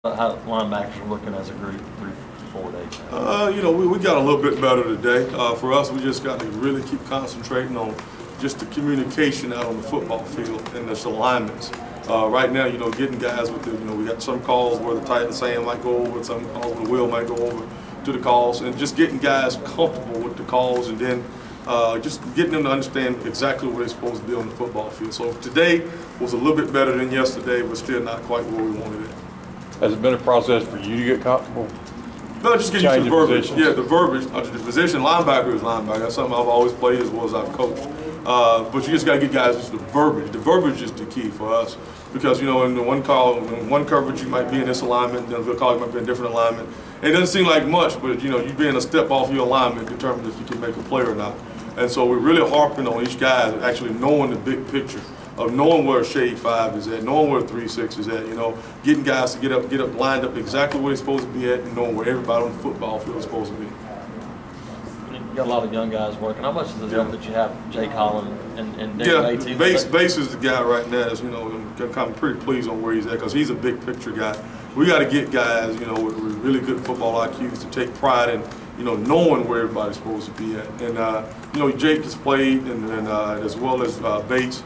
How linebackers are looking as a group 3-4 days now? We got a little bit better today. For us, we just got to really keep concentrating on just the communication out on the football field and the alignments. Right now, getting guys with the, we got some calls where the tight end Sam might go over, some calls where the Will might go over to the calls, and just getting guys comfortable with the calls, and then just getting them to understand exactly what they're supposed to do on the football field. So today was a little bit better than yesterday, but still not quite where we wanted it. Has it been a process for you to get comfortable? No, just get used to the verbiage. Positions? Yeah, the verbiage. The position, linebacker is linebacker. That's something I've always played as well as I've coached. But you just got to get guys used to the verbiage. The verbiage is the key for us because, in the one call, in one coverage, you might be in this alignment, then the call, you might be in a different alignment. It doesn't seem like much, but, you being a step off your alignment determines if you can make a play or not. And so we're really harping on each guy actually knowing the big picture, of knowing where shade 5 is at, knowing where 3-6 is at, getting guys to get up, lined up exactly where they're supposed to be at, and knowing where everybody on the football field is supposed to be. You got a lot of young guys working. How much is the help that you have Jake Holland and David Yeah, Bates is the guy right now that's, I'm pretty pleased on where he's at because he's a big picture guy. We got to get guys, with really good football IQs to take pride in, knowing where everybody's supposed to be at. And, Jake has played, and as well as Bates.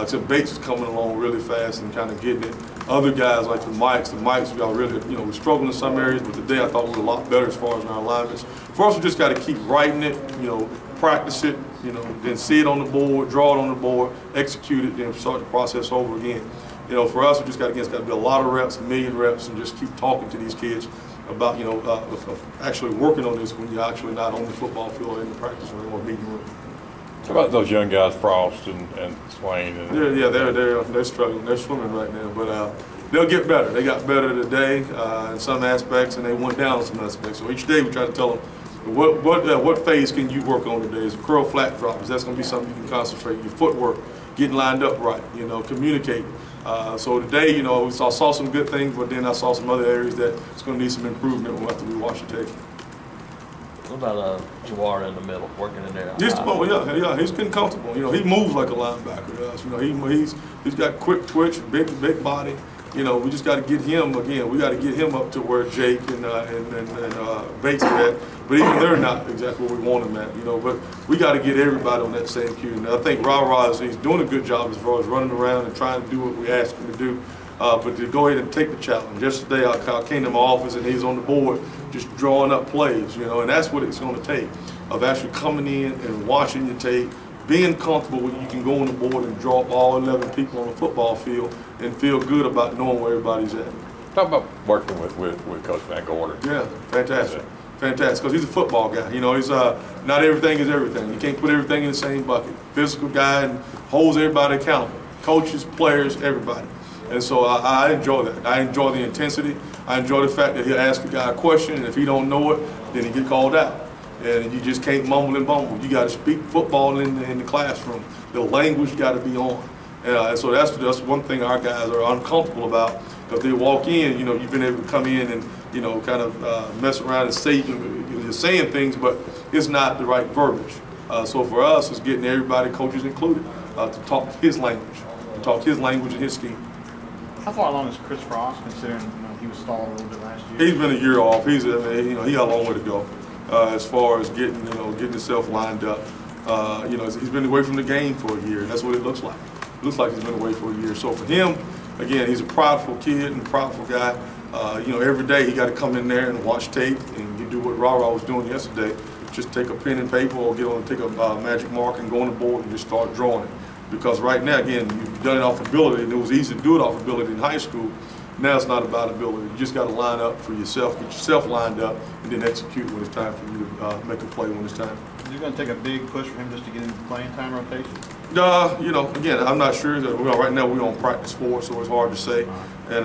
Except Bates is coming along really fast and kind of getting it. Other guys like the Mikes, we got really, we're struggling in some areas, but today I thought we were a lot better as far as our alignments. For us, we just got to keep writing it, practice it, then see it on the board, draw it on the board, execute it, then start the process over again. For us, we just got to be a lot of reps, a million reps, and just keep talking to these kids about, of actually working on this when you're actually not on the football field or in the practice room or meeting room. How about those young guys, Frost and Swain? They're struggling. They're swimming right now, but they'll get better. They got better today in some aspects, and they went down in some aspects. So each day we try to tell them what phase can you work on today. Is curl flat drops. That's going to be something you can concentrate. Your footwork, getting lined up right. Communicate. So today, I saw some good things, but then I saw some other areas that it's going to need some improvement after we watch the tape. What about Jawar in the middle, working in there? He's getting comfortable. He moves like a linebacker does. He's got quick twitch, big body. We just got to get him again. We got to get him up to where Jake and Bates are at. But even they're not exactly where we want them at. But we got to get everybody on that same cue. And I think Ra he's doing a good job as far as running around and trying to do what we ask him to do. But to go ahead and take the challenge. Yesterday I came to my office and he's on the board just drawing up plays, and that's what it's going to take, of actually coming in and watching your tape, being comfortable when you can go on the board and draw up all 11 people on the football field and feel good about knowing where everybody's at. Talk about working with Coach Van Gorder. Yeah, fantastic. Fantastic, because he's a football guy. He's not everything is everything. You can't put everything in the same bucket. Physical guy and holds everybody accountable. Coaches, players, everybody. And so I enjoy that. I enjoy the intensity. I enjoy the fact that he'll ask a guy a question, and if he don't know it, then he get called out. And you just can't mumble and bumble. You got to speak football in the classroom. The language got to be on. And so that's one thing our guys are uncomfortable about, because they walk in, you've been able to come in and, kind of mess around and say, you're saying things, but it's not the right verbiage. So for us, it's getting everybody, coaches included, to talk his language, and his scheme. How far along is Chris Frost, considering he was stalled a little bit last year? He's been a year off. He got a long way to go as far as getting himself lined up. He's been away from the game for a year. That's what it looks like. It looks like he's been away for a year. So for him, again, he's a prideful kid and a prideful guy. Every day he got to come in there and watch tape and you do what Ra was doing yesterday. Just take a pen and paper or take a magic mark and go on the board and just start drawing it. Because right now, again, you've done it off ability, and it was easy to do it off ability in high school. Now it's not about ability. You just got to line up for yourself, get yourself lined up, and then execute when it's time for you to make a play when it's time. Is it going to take a big push for him just to get into playing time rotation? Again, I'm not sure. Right now we're on practice 4, so it's hard to say. And,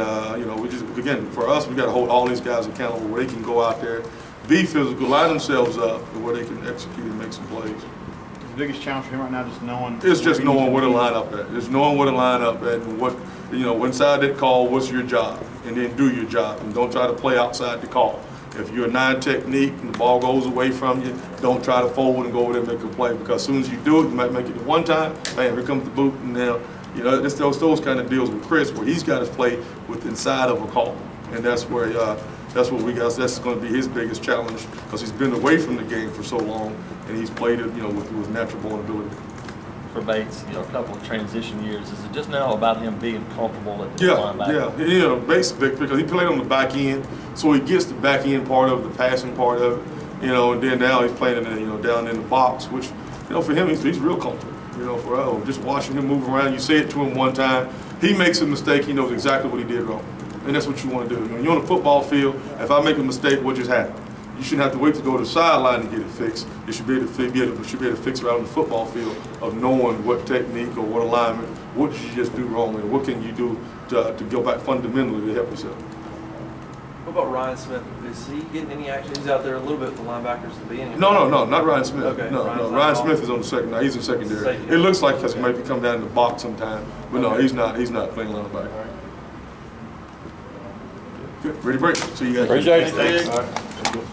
we just, again, for us, we got to hold all these guys accountable where they can go out there, be physical, line themselves up, where they can execute and make some plays. The biggest challenge for him right now is just knowing. It's just knowing where to line up at. Just knowing where to line up at, and what, inside that call, what's your job, and then do your job, and don't try to play outside the call. If you're a 9 technique and the ball goes away from you, don't try to fold and go over there and make a play, because as soon as you do it, you might make it the one time, bam, here comes the boot, and now, it's those kind of deals with Chris, where he's got to play with inside of a call. and that's where that's what we got. That's going to be his biggest challenge because he's been away from the game for so long, and he's played it, with natural born ability. For Bates, a couple of transition years. Is it just now about him being comfortable at the linebacker? Yeah. Bates big because he played on the back end, so he gets the back end part of it, the passing part of it, and then now he's playing down in the box, which for him he's real comfortable. For just watching him move around, you say it to him one time, he makes a mistake, he knows exactly what he did wrong, and that's what you want to do. When you're on the football field, if I make a mistake, what just happened? You shouldn't have to wait to go to the sideline to get it fixed. You should be able to fix it out on the football field of knowing what technique or what alignment, what did you just do wrong, and what can you do to go back fundamentally to help yourself. What about Ryan Smith? Is he getting any action? He's out there a little bit with the linebackers at the beginning. No, not Ryan Smith. Okay, No, Ryan Smith is on the second. No, he's in secondary. It looks like because he might be coming down in the box sometime, but no, he's not. He's not playing linebacker. Good. Ready to break. See you guys. Appreciate it. All right.